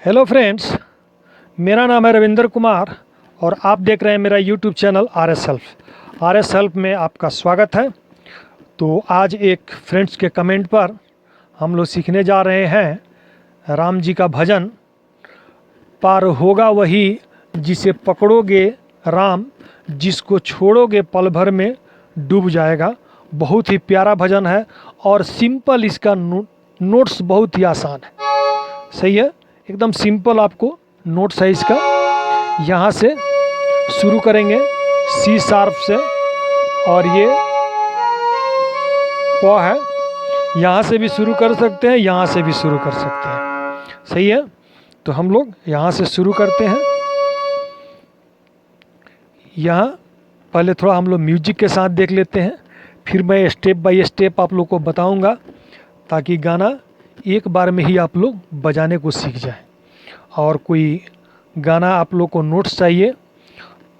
Hello friends, मेरा नाम है रविंदर कुमार और आप देख रहे हैं मेरा YouTube channel R S help में आपका स्वागत है। तो आज एक फ्रेंड्स के कमेंट पर हम लोग सीखने जा रहे हैं राम जी का भजन। पार होगा वही जिसे पकड़ोगे राम, जिसको छोड़ोगे पल भर में डूब जाएगा। बहुत ही प्यारा भजन है और सिंपल इसका नोट्स बहुत ही आसान है। सही है, एकदम सिंपल आपको नोट्स है इसका। यहाँ से शुरू करेंगे सी शार्प से और ये प है। यहाँ से भी शुरू कर सकते हैं, यहाँ से भी शुरू कर सकते हैं। सही है, तो हम लोग यहाँ से शुरू करते हैं। यहाँ पहले थोड़ा हम लोग म्यूजिक के साथ देख लेते हैं, फिर मैं स्टेप बाय स्टेप आप लोग को बताऊंगा ताकि गाना एक बार में ही आप लोग बजाने को सीख जाए। और कोई गाना आप लोग को नोट्स चाहिए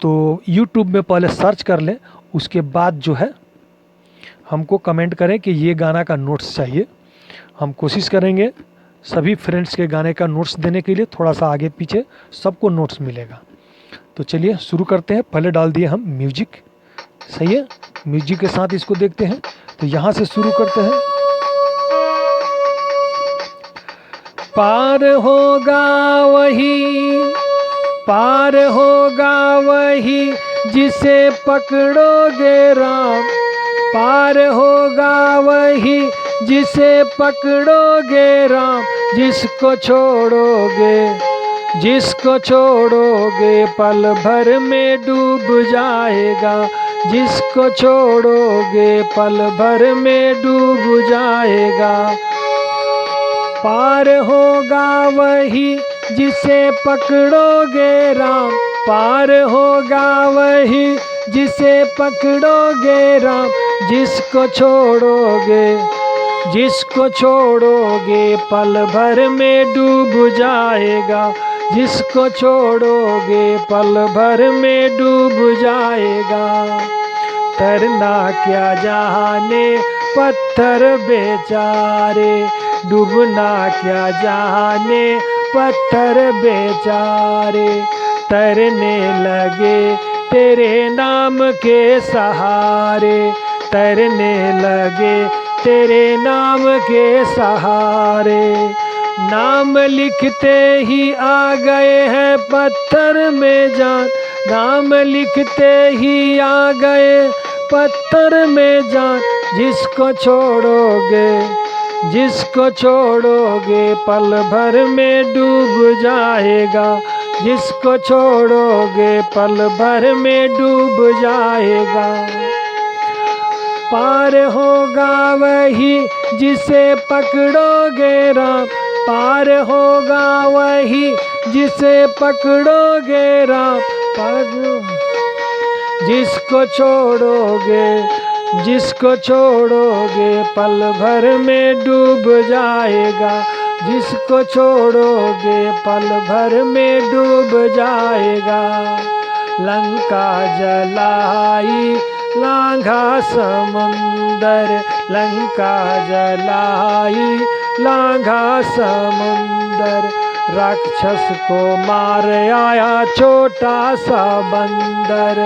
तो YouTube में पहले सर्च कर लें, उसके बाद जो है हमको कमेंट करें कि ये गाना का नोट्स चाहिए। हम कोशिश करेंगे सभी फ्रेंड्स के गाने का नोट्स देने के लिए। थोड़ा सा आगे पीछे सबको नोट्स मिलेगा। तो चलिए शुरू करते हैं। पहले डाल दिए हम म्यूजिक। सही है, म्यूजिक के साथ इसको देखते हैं। तो यहाँ से शुरू करते हैं। पार होगा वही, पार होगा वही जिसे पकड़ोगे राम, पार होगा वही जिसे पकड़ोगे राम, जिसको छोड़ोगे, जिसको छोड़ोगे पल भर में डूब जाएगा, जिसको छोड़ोगे पल भर में डूब जाएगा। पार होगा वही जिसे पकड़ोगे राम, पार होगा वही जिसे पकड़ोगे राम, जिसको छोड़ोगे, जिसको छोड़ोगे पल भर में डूब जाएगा, जिसको छोड़ोगे पल भर में डूब जाएगा। तरना क्या जाने पत्थर बेचारे, डूबना क्या जाने पत्थर बेचारे, तैरने लगे तेरे नाम के सहारे, तैरने लगे तेरे नाम के सहारे। नाम लिखते ही आ गए हैं पत्थर में जान, नाम लिखते ही आ गए पत्थर में जान, जिसको छोड़ोगे, जिसको छोड़ोगे पल भर में डूब जाएगा, जिसको छोड़ोगे पल भर में डूब जाएगा। पार होगा वही जिसे पकड़ोगे राम, पार होगा वही जिसे पकड़ोगे राम, जिसको छोड़ोगे, जिसको छोड़ोगे पल भर में डूब जाएगा, जिसको छोड़ोगे पल भर में डूब जाएगा। लंका जलाई लांघा समुंदर, लंका जलाई लांघा समुंदर, राक्षस को मार आया छोटा सा बंदर।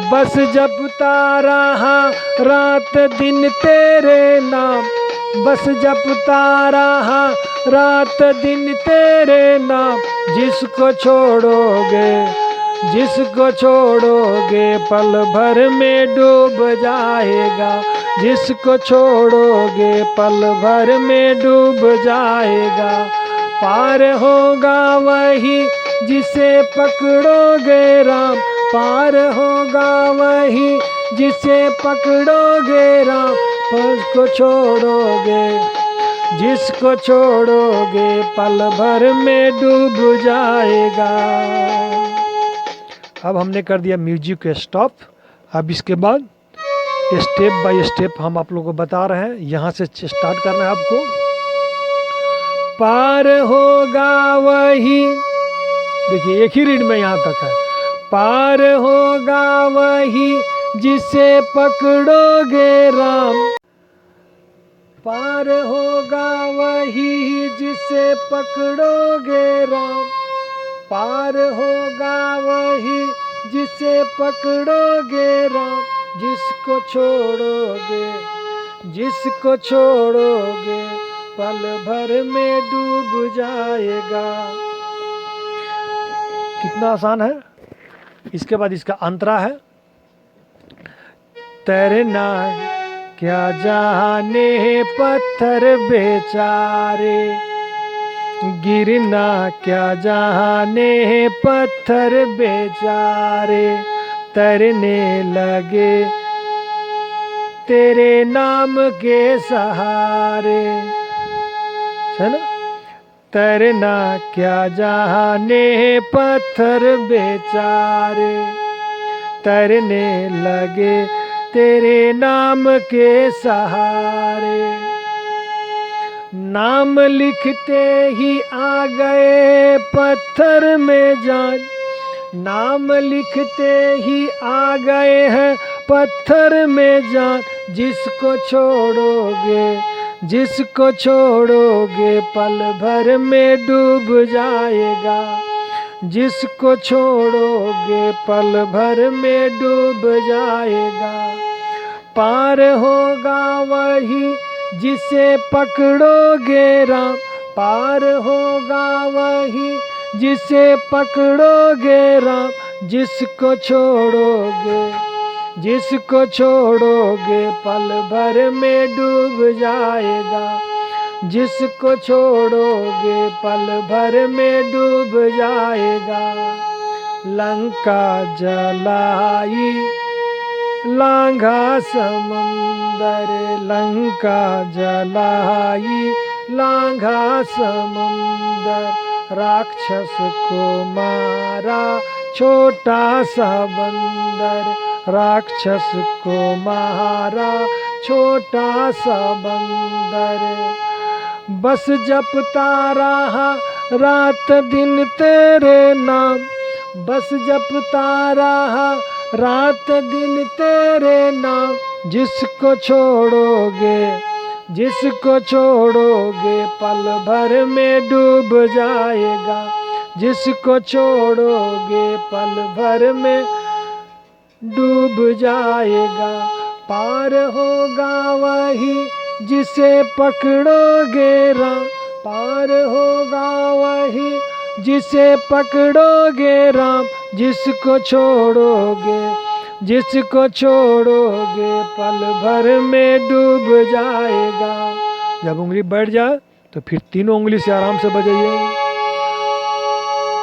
बस जपता रहा रात दिन तेरे नाम, बस जपता रहा रात दिन तेरे नाम, जिसको छोड़ोगे, जिसको छोड़ोगे पल भर में डूब जाएगा, जिसको छोड़ोगे पल भर में डूब जाएगा। पार होगा वही जिसे पकड़ोगे राम, पार होगा वही जिसे पकड़ोगे राम, जिसको छोड़ोगे, जिसको छोड़ोगे पल भर में डूब जाएगा। अब हमने कर दिया म्यूजिक को स्टॉप। अब इसके बाद स्टेप बाय स्टेप हम आप लोगों को बता रहे हैं। यहाँ से स्टार्ट करना है आपको। पार होगा वही, देखिए एक ही रीड में यहाँ तक है। पार होगा वही जिसे पकड़ोगे राम, पार होगा वही जिसे पकड़ोगे राम, पार होगा वही जिसे पकड़ोगे राम, जिसको छोड़ोगे, जिसको छोड़ोगे पल भर में डूब जाएगा। कितना आसान है। इसके बाद इसका अंतरा है, तैरना क्या जाने पत्थर बेचारे, गिरना क्या जाने पत्थर बेचारे, तैरने लगे तेरे नाम के सहारे। है ना, तैरना क्या जाने पत्थर बेचारे, तैरने लगे तेरे नाम के सहारे। नाम लिखते ही आ गए पत्थर में जान, नाम लिखते ही आ गए हैं पत्थर में जान, जिसको छोड़ोगे, जिसको छोड़ोगे पल भर में डूब जाएगा, जिसको छोड़ोगे पल भर में डूब जाएगा। पार होगा वही जिसे पकड़ोगे राम, पार होगा वही जिसे पकड़ोगे राम, जिसको छोड़ोगे, जिसको छोड़ोगे पल भर में डूब जाएगा, जिसको छोड़ोगे पल भर में डूब जाएगा। लंका जलाई लांघा समुंदर, लंका जलाई लांघा समुंदर, राक्षस को मारा छोटा सा बंदर, राक्षस को मारा छोटा सा बंदर। बस जपता रहा रात दिन तेरे नाम, बस जपता रहा रात दिन तेरे नाम, जिसको छोड़ोगे, जिसको छोड़ोगे पल भर में डूब जाएगा, जिसको छोड़ोगे पल भर में डूब जाएगा। पार होगा वही जिसे पकड़ोगे राम, पार होगा वही जिसे पकड़ोगे राम, जिसको छोड़ोगे, जिसको छोड़ोगे पल भर में डूब जाएगा। जब उंगली बैठ जाए तो फिर तीनों उंगली से आराम से बजाइए।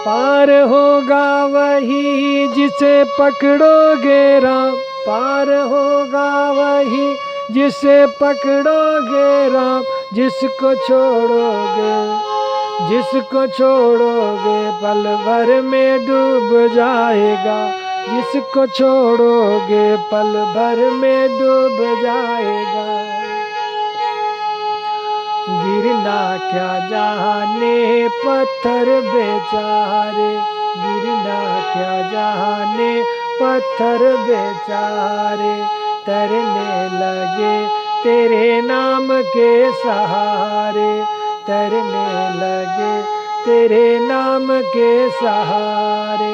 पार होगा वही जिसे पकड़ोगे राम, पार होगा वही जिसे पकड़ोगे राम, जिसको छोड़ोगे, जिसको छोड़ोगे पल भर में डूब जाएगा, जिसको छोड़ोगे पल भर में डूब जाएगा। गिरना क्या जाने पत्थर बेचारे, गिरना क्या जाने पत्थर बेचारे, तैरने लगे तेरे नाम के सहारे, तैरने लगे तेरे नाम के सहारे।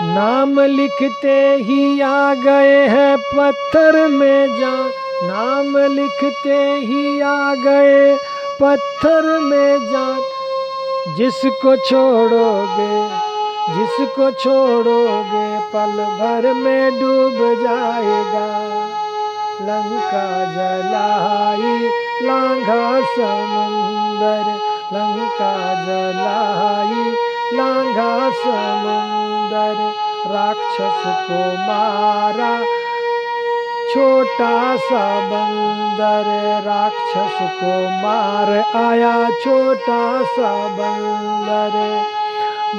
नाम लिखते ही आ गए हैं पत्थर में जान, नाम लिखते ही आ गए पत्थर में जान, जिसको छोड़ोगे, जिसको छोड़ोगे पल भर में डूब जाएगा। लंका जलाई लांघा समुंदर, लंका जलाई लांघा समुंदर, राक्षस को मारा छोटा सा बंदर, राक्षस को मार आया छोटा सा बंदर।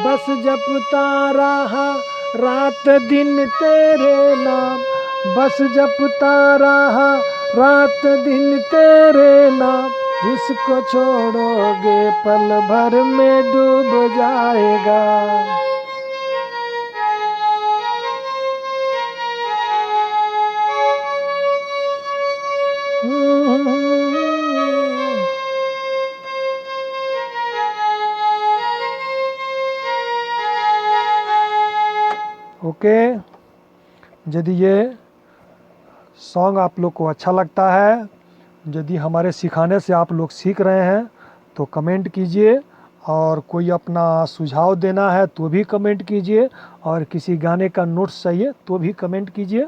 बस जपता रहा रात दिन तेरे नाम, बस जपता रहा रात दिन तेरे नाम, जिसको छोड़ोगे पल भर में डूब जाएगा। ओके, यदि ये सॉन्ग आप लोग को अच्छा लगता है, यदि हमारे सिखाने से आप लोग सीख रहे हैं तो कमेंट कीजिए, और कोई अपना सुझाव देना है तो भी कमेंट कीजिए, और किसी गाने का नोट्स चाहिए तो भी कमेंट कीजिए।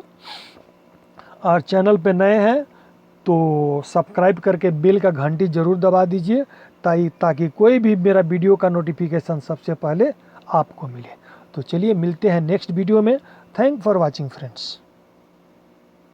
और चैनल पे नए हैं तो सब्सक्राइब करके बेल का घंटी ज़रूर दबा दीजिए, ताकि कोई भी मेरा वीडियो का नोटिफिकेशन सबसे पहले आपको मिले। तो चलिए मिलते हैं नेक्स्ट वीडियो में। Thank for watching friends.